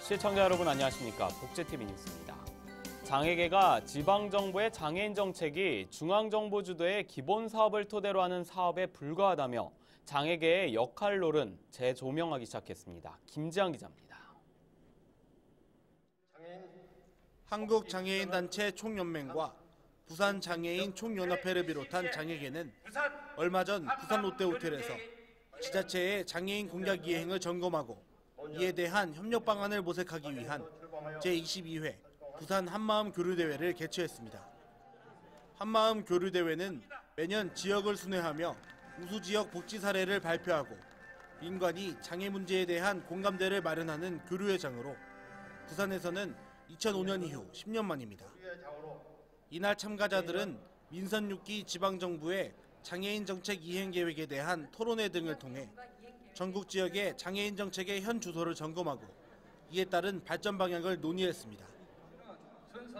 시청자 여러분 안녕하십니까. 복지TV 뉴스입니다. 장애계가 지방정부의 장애인 정책이 중앙정부 주도의 기본 사업을 토대로 하는 사업에 불과하다며 장애계의 역할론을 재조명하기 시작했습니다. 김지한 기자입니다. 한국장애인단체 총연맹과 부산장애인 총연합회를 비롯한 장애계는 얼마 전 부산 롯데호텔에서 지자체의 장애인 공약 이행을 점검하고 이에 대한 협력 방안을 모색하기 위한 제22회 부산 한마음 교류대회를 개최했습니다. 한마음 교류대회는 매년 지역을 순회하며 우수지역 복지 사례를 발표하고 민관이 장애 문제에 대한 공감대를 마련하는 교류회장으로 부산에서는 2005년 이후 10년 만입니다. 이날 참가자들은 민선 6기 지방정부의 장애인 정책 이행 계획에 대한 토론회 등을 통해 전국 지역의 장애인 정책의 현 주소를 점검하고 이에 따른 발전 방향을 논의했습니다.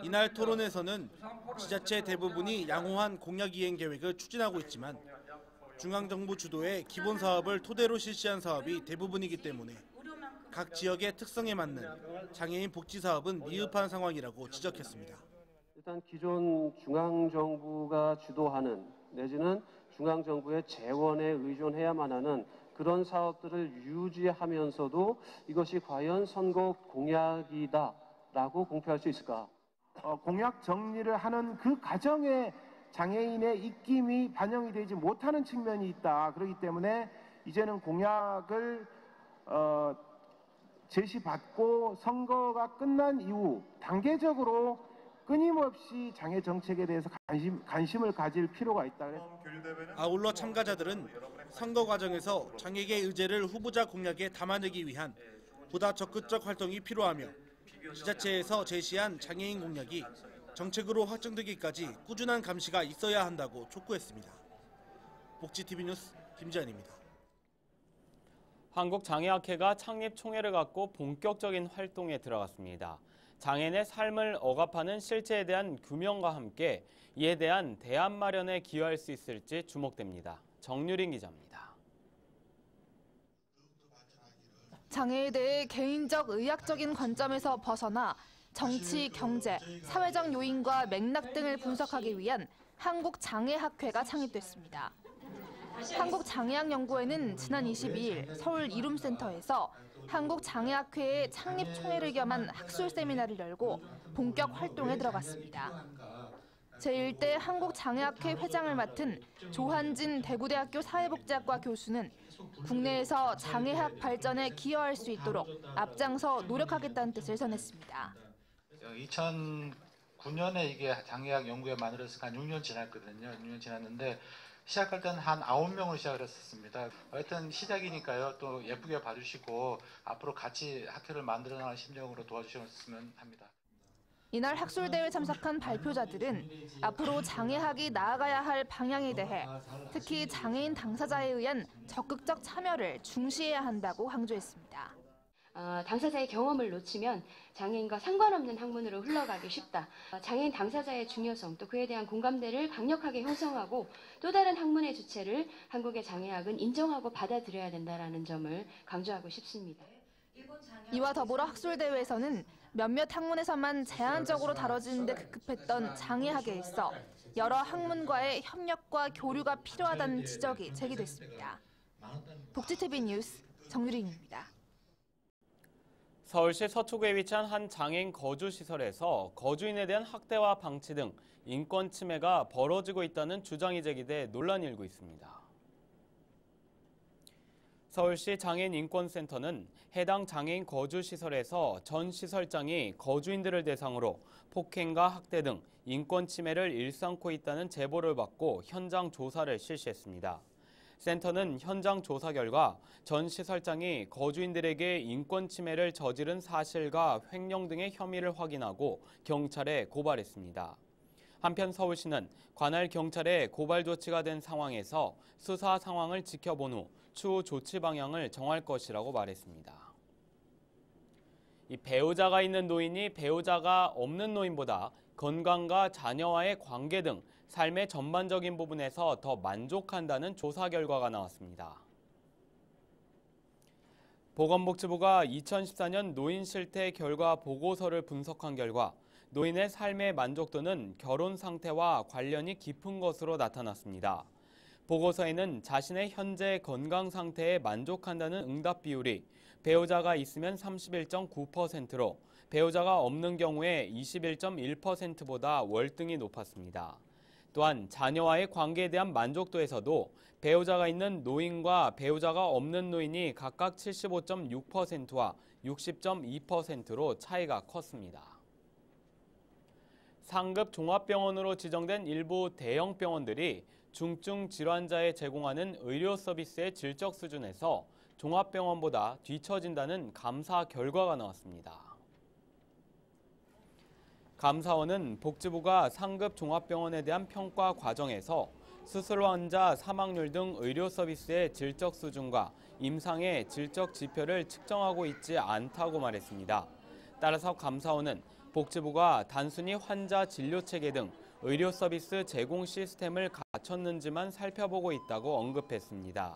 이날 토론에서는 지자체 대부분이 양호한 공약 이행 계획을 추진하고 있지만 중앙정부 주도의 기본 사업을 토대로 실시한 사업이 대부분이기 때문에 각 지역의 특성에 맞는 장애인 복지 사업은 미흡한 상황이라고 지적했습니다. 일단 기존 중앙정부가 주도하는 내지는 중앙정부의 재원에 의존해야만 하는 그런 사업들을 유지하면서도 이것이 과연 선거 공약이다라고 공표할 수 있을까? 공약 정리를 하는 그 과정에 장애인의 입김이 반영이 되지 못하는 측면이 있다. 그렇기 때문에 이제는 공약을 제시받고 선거가 끝난 이후 단계적으로 끊임없이 장애 정책에 대해서 관심을 가질 필요가 있다. 아울러 참가자들은 선거 과정에서 장애계 의제를 후보자 공약에 담아내기 위한 보다 적극적 활동이 필요하며 지자체에서 제시한 장애인 공약이 정책으로 확정되기까지 꾸준한 감시가 있어야 한다고 촉구했습니다. 복지TV 뉴스 김지한입니다. 한국장애학회가 창립 총회를 갖고 본격적인 활동에 들어갔습니다. 장애인의 삶을 억압하는 실체에 대한 규명과 함께 이에 대한 대안 마련에 기여할 수 있을지 주목됩니다. 정유린 기자입니다. 장애에 대해 개인적 의학적인 관점에서 벗어나 정치, 경제, 사회적 요인과 맥락 등을 분석하기 위한 한국장애학회가 창립됐습니다. 한국장애학연구회는 지난 22일 서울 이룸센터에서 한국장애학회의 창립 총회를 겸한 학술 세미나를 열고 본격 활동에 들어갔습니다. 제1대 한국장애학회 회장을 맡은 조한진 대구대학교 사회복지학과 교수는 국내에서 장애학 발전에 기여할 수 있도록 앞장서 노력하겠다는 뜻을 전했습니다. 2009년에 이게 장애학 연구회 만들어서 한 6년 지났거든요. 6년 지났는데 시작할 때는 한 9명으로 시작을 했었습니다. 하여튼 시작이니까요. 또 예쁘게 봐주시고 앞으로 같이 학회를 만들어 나가는 심정으로 도와주셨으면 합니다. 이날 학술대회 참석한 발표자들은 앞으로 장애학이 나아가야 할 방향에 대해 특히 장애인 당사자에 의한 적극적 참여를 중시해야 한다고 강조했습니다. 당사자의 경험을 놓치면 장애인과 상관없는 학문으로 흘러가기 쉽다. 장애인 당사자의 중요성 또 그에 대한 공감대를 강력하게 형성하고 또 다른 학문의 주체를 한국의 장애학은 인정하고 받아들여야 된다는 점을 강조하고 싶습니다. 이와 더불어 학술대회에서는 몇몇 학문에서만 제한적으로 다뤄지는 데 급급했던 장애학에 있어 여러 학문과의 협력과 교류가 필요하다는 지적이 제기됐습니다. 복지TV 뉴스 정유린입니다. 서울시 서초구에 위치한 한 장애인 거주시설에서 거주인에 대한 학대와 방치 등 인권 침해가 벌어지고 있다는 주장이 제기돼 논란이 일고 있습니다. 서울시 장애인인권센터는 해당 장애인 거주시설에서 전 시설장이 거주인들을 대상으로 폭행과 학대 등 인권 침해를 일삼고 있다는 제보를 받고 현장 조사를 실시했습니다. 센터는 현장 조사 결과 전 시설장이 거주인들에게 인권 침해를 저지른 사실과 횡령 등의 혐의를 확인하고 경찰에 고발했습니다. 한편 서울시는 관할 경찰에 고발 조치가 된 상황에서 수사 상황을 지켜본 후 추후 조치 방향을 정할 것이라고 말했습니다. 이 배우자가 있는 노인이 배우자가 없는 노인보다 건강과 자녀와의 관계 등 삶의 전반적인 부분에서 더 만족한다는 조사 결과가 나왔습니다. 보건복지부가 2014년 노인 실태 결과 보고서를 분석한 결과 노인의 삶의 만족도는 결혼 상태와 관련이 깊은 것으로 나타났습니다. 보고서에는 자신의 현재 건강 상태에 만족한다는 응답 비율이 배우자가 있으면 31.9%로 배우자가 없는 경우에 21.1%보다 월등히 높았습니다. 또한 자녀와의 관계에 대한 만족도에서도 배우자가 있는 노인과 배우자가 없는 노인이 각각 75.6%와 60.2%로 차이가 컸습니다. 상급 종합병원으로 지정된 일부 대형 병원들이 중증 질환자에 제공하는 의료 서비스의 질적 수준에서 종합병원보다 뒤처진다는 감사 결과가 나왔습니다. 감사원은 복지부가 상급 종합병원에 대한 평가 과정에서 수술 환자 사망률 등 의료 서비스의 질적 수준과 임상의 질적 지표를 측정하고 있지 않다고 말했습니다. 따라서 감사원은 복지부가 단순히 환자 진료 체계 등 의료 서비스 제공 시스템을 갖췄는지만 살펴보고 있다고 언급했습니다.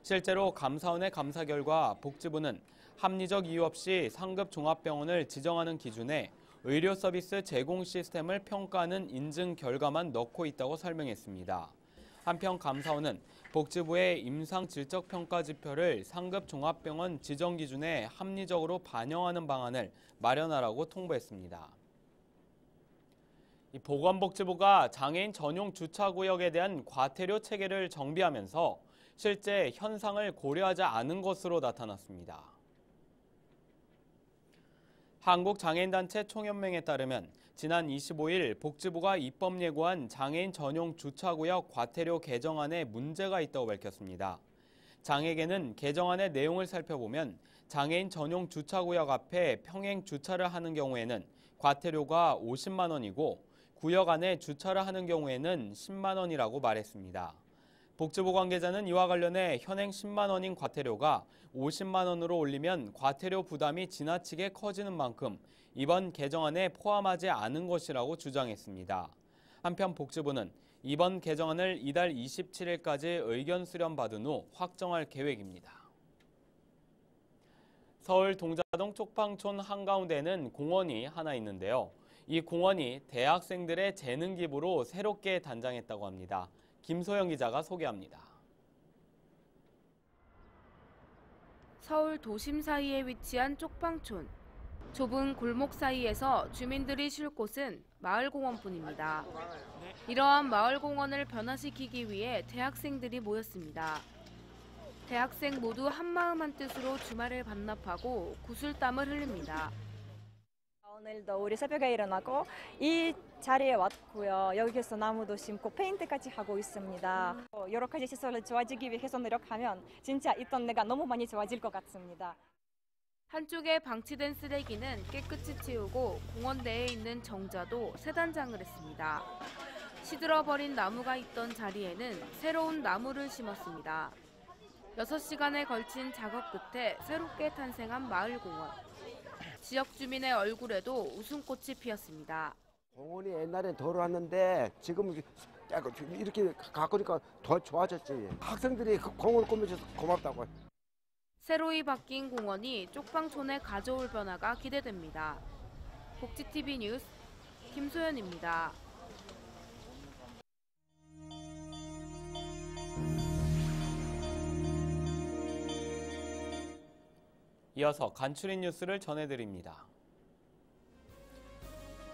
실제로 감사원의 감사 결과 복지부는 합리적 이유 없이 상급 종합병원을 지정하는 기준에 의료 서비스 제공 시스템을 평가하는 인증 결과만 넣고 있다고 설명했습니다. 한편 감사원은 복지부의 임상 질적 평가 지표를 상급 종합병원 지정 기준에 합리적으로 반영하는 방안을 마련하라고 통보했습니다. 보건복지부가 장애인 전용 주차구역에 대한 과태료 체계를 정비하면서 실제 현상을 고려하지 않은 것으로 나타났습니다. 한국장애인단체 총연맹에 따르면 지난 25일 복지부가 입법 예고한 장애인 전용 주차구역 과태료 개정안에 문제가 있다고 밝혔습니다. 장애계는 개정안의 내용을 살펴보면 장애인 전용 주차구역 앞에 평행 주차를 하는 경우에는 과태료가 50만 원이고 구역 안에 주차를 하는 경우에는 10만 원이라고 말했습니다. 복지부 관계자는 이와 관련해 현행 10만 원인 과태료가 50만 원으로 올리면 과태료 부담이 지나치게 커지는 만큼 이번 개정안에 포함하지 않은 것이라고 주장했습니다. 한편 복지부는 이번 개정안을 이달 27일까지 의견 수렴 받은 후 확정할 계획입니다. 서울 동자동 쪽방촌 한가운데에는 공원이 하나 있는데요. 이 공원이 대학생들의 재능 기부로 새롭게 단장했다고 합니다. 김소영 기자가 소개합니다. 서울 도심 사이에 위치한 쪽방촌. 좁은 골목 사이에서 주민들이 쉴 곳은 마을공원뿐입니다. 이러한 마을공원을 변화시키기 위해 대학생들이 모였습니다. 대학생 모두 한마음 한뜻으로 주말을 반납하고 구슬땀을 흘립니다. 오늘도 우리 새벽에 일어나고 이 자리에 왔고요. 여기서 나무도 심고 페인트까지 하고 있습니다. 여러 가지 시설을 좋아지기 위해서 노력하면 진짜 있던 데가 너무 많이 좋아질 것 같습니다. 한쪽에 방치된 쓰레기는 깨끗이 치우고 공원 내에 있는 정자도 새 단장을 했습니다. 시들어버린 나무가 있던 자리에는 새로운 나무를 심었습니다. 6시간에 걸친 작업 끝에 새롭게 탄생한 마을공원. 지역 주민의 얼굴에도 웃음꽃이 피었습니다. 공원이 옛날엔 더러웠는데 지금 이렇게 가꾸니까 더 좋아졌지. 학생들이 공원을 꾸며줘서 고맙다고. 새로이 바뀐 공원이 쪽방촌에 가져올 변화가 기대됩니다. 복지TV 뉴스 김소연입니다. 이어서 간추린 뉴스를 전해드립니다.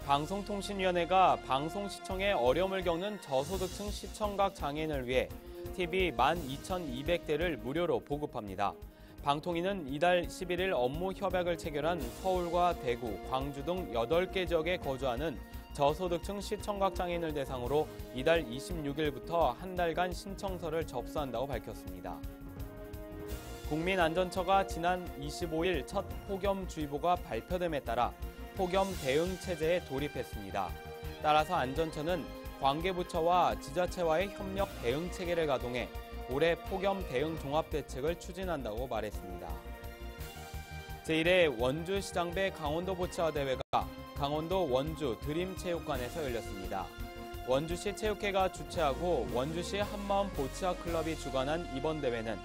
방송통신위원회가 방송 시청에 어려움을 겪는 저소득층 시청각 장애인을 위해 TV 12,200대를 무료로 보급합니다. 방통위는 이달 11일 업무 협약을 체결한 서울과 대구, 광주 등 8개 지역에 거주하는 저소득층 시청각 장애인을 대상으로 이달 26일부터 한 달간 신청서를 접수한다고 밝혔습니다. 국민안전처가 지난 25일 첫 폭염주의보가 발표됨에 따라 폭염 대응 체제에 돌입했습니다. 따라서 안전처는 관계부처와 지자체와의 협력 대응 체계를 가동해 올해 폭염 대응 종합대책을 추진한다고 말했습니다. 제1회 원주시장배 강원도 보치아 대회가 강원도 원주 드림체육관에서 열렸습니다. 원주시 체육회가 주최하고 원주시 한마음 보치아 클럽이 주관한 이번 대회는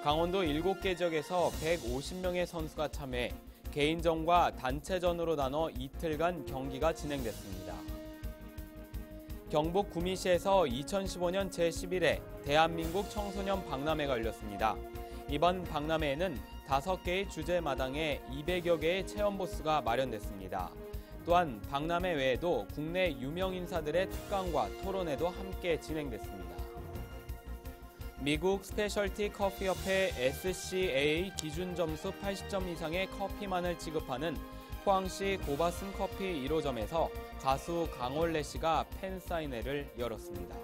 강원도 7개 지역에서 150명의 선수가 참여해 개인전과 단체전으로 나눠 이틀간 경기가 진행됐습니다. 경북 구미시에서 2015년 제11회 대한민국 청소년 박람회가 열렸습니다. 이번 박람회에는 5개의 주제 마당에 200여 개의 체험 부스가 마련됐습니다. 또한 박람회 외에도 국내 유명 인사들의 특강과 토론회도 함께 진행됐습니다. 미국 스페셜티 커피협회 SCAA 기준 점수 80점 이상의 커피만을 지급하는 포항시 고바슨 커피 1호점에서 가수 강원래 씨가 팬사인회를 열었습니다.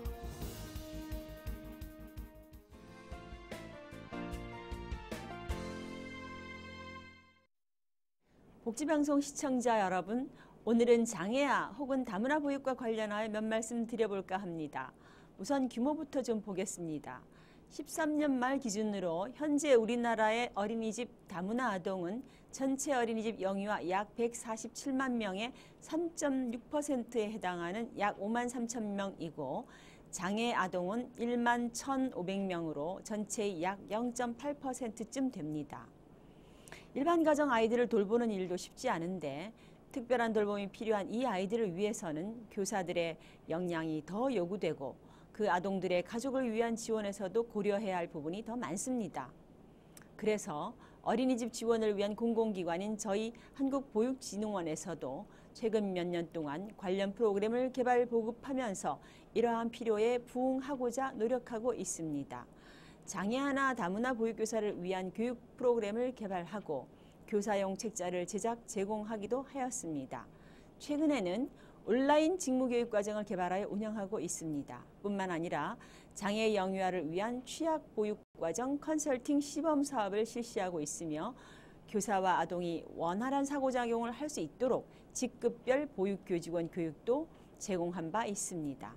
복지방송 시청자 여러분, 오늘은 장애아 혹은 다문화 보육과 관련하여 몇 말씀 드려볼까 합니다. 우선 규모부터 좀 보겠습니다. 13년 말 기준으로 현재 우리나라의 어린이집 다문화 아동은 전체 어린이집 영유아 약 147만 명의 3.6%에 해당하는 약 5만 3천 명이고 장애 아동은 1만 1,500명으로 전체의 약 0.8%쯤 됩니다. 일반 가정 아이들을 돌보는 일도 쉽지 않은데 특별한 돌봄이 필요한 이 아이들을 위해서는 교사들의 역량이 더 요구되고 그 아동들의 가족을 위한 지원에서도 고려해야 할 부분이 더 많습니다. 그래서 어린이집 지원을 위한 공공기관인 저희 한국보육진흥원에서도 최근 몇 년 동안 관련 프로그램을 개발 보급하면서 이러한 필요에 부응하고자 노력하고 있습니다. 장애아나 다문화 보육교사를 위한 교육 프로그램을 개발하고 교사용 책자를 제작, 제공하기도 하였습니다. 최근에는 온라인 직무교육 과정을 개발하여 운영하고 있습니다. 뿐만 아니라 장애 영유아를 위한 취약보육과정 컨설팅 시범 사업을 실시하고 있으며 교사와 아동이 원활한 상호작용을 할 수 있도록 직급별 보육교직원 교육도 제공한 바 있습니다.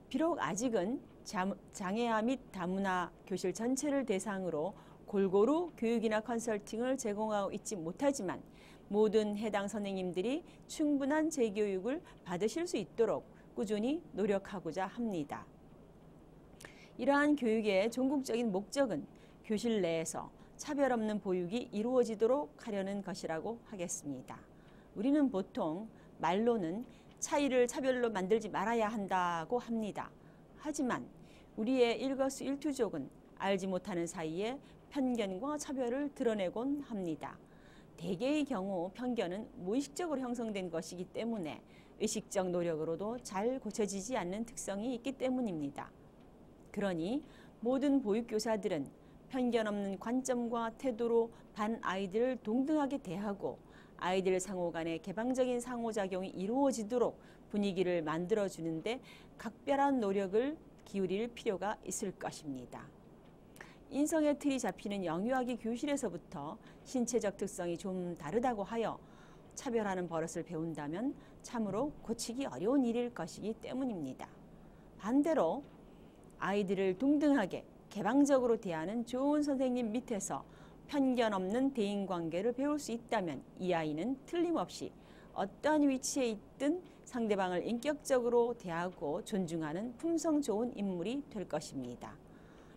비록 아직은 장애아 및 다문화 교실 전체를 대상으로 골고루 교육이나 컨설팅을 제공하고 있지 못하지만 모든 해당 선생님들이 충분한 재교육을 받으실 수 있도록 꾸준히 노력하고자 합니다. 이러한 교육의 전국적인 목적은 교실 내에서 차별 없는 보육이 이루어지도록 하려는 것이라고 하겠습니다. 우리는 보통 말로는 차이를 차별로 만들지 말아야 한다고 합니다. 하지만 우리의 일거수일투족은 알지 못하는 사이에 편견과 차별을 드러내곤 합니다. 대개의 경우 편견은 무의식적으로 형성된 것이기 때문에 의식적 노력으로도 잘 고쳐지지 않는 특성이 있기 때문입니다. 그러니 모든 보육교사들은 편견 없는 관점과 태도로 반 아이들을 동등하게 대하고 아이들 상호 간의 개방적인 상호작용이 이루어지도록 분위기를 만들어주는데 각별한 노력을 기울일 필요가 있을 것입니다. 인성의 틀이 잡히는 영유아기 교실에서부터 신체적 특성이 좀 다르다고 하여 차별하는 버릇을 배운다면 참으로 고치기 어려운 일일 것이기 때문입니다. 반대로 아이들을 동등하게 개방적으로 대하는 좋은 선생님 밑에서 편견 없는 대인관계를 배울 수 있다면 이 아이는 틀림없이 어떠한 위치에 있든 상대방을 인격적으로 대하고 존중하는 품성 좋은 인물이 될 것입니다.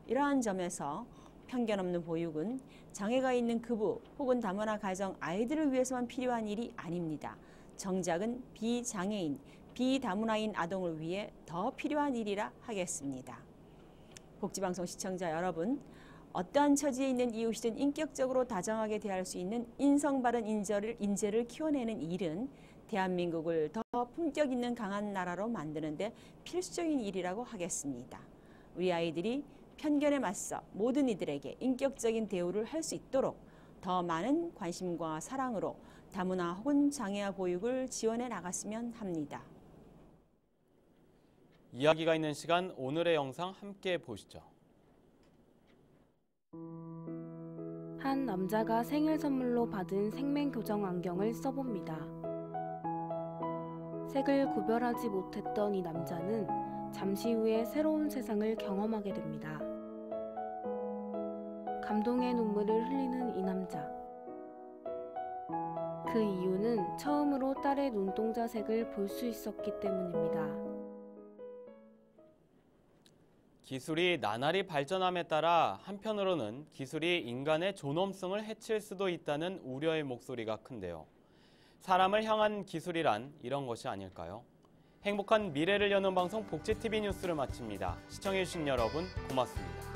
이러한 점에서 편견 없는 보육은 장애가 있는 급우 혹은 다문화 가정 아이들을 위해서만 필요한 일이 아닙니다. 정작은 비장애인, 비다문화인 아동을 위해 더 필요한 일이라 하겠습니다. 복지방송 시청자 여러분, 어떠한 처지에 있는 이웃이든 인격적으로 다정하게 대할 수 있는 인성 바른 인재를 키워내는 일은 대한민국을 더 품격 있는 강한 나라로 만드는 데 필수적인 일이라고 하겠습니다. 우리 아이들이 편견에 맞서 모든 이들에게 인격적인 대우를 할 수 있도록 더 많은 관심과 사랑으로 다문화 혹은 장애아 보육을 지원해 나갔으면 합니다. 이야기가 있는 시간, 오늘의 영상 함께 보시죠. 한 남자가 생일 선물로 받은 생맹교정 안경을 써봅니다. 색을 구별하지 못했던 이 남자는 잠시 후에 새로운 세상을 경험하게 됩니다. 감동의 눈물을 흘리는 이 남자. 그 이유는 처음으로 딸의 눈동자 색을 볼 수 있었기 때문입니다. 기술이 나날이 발전함에 따라 한편으로는 기술이 인간의 존엄성을 해칠 수도 있다는 우려의 목소리가 큰데요. 사람을 향한 기술이란 이런 것이 아닐까요? 행복한 미래를 여는 방송 복지TV 뉴스를 마칩니다. 시청해주신 여러분 고맙습니다.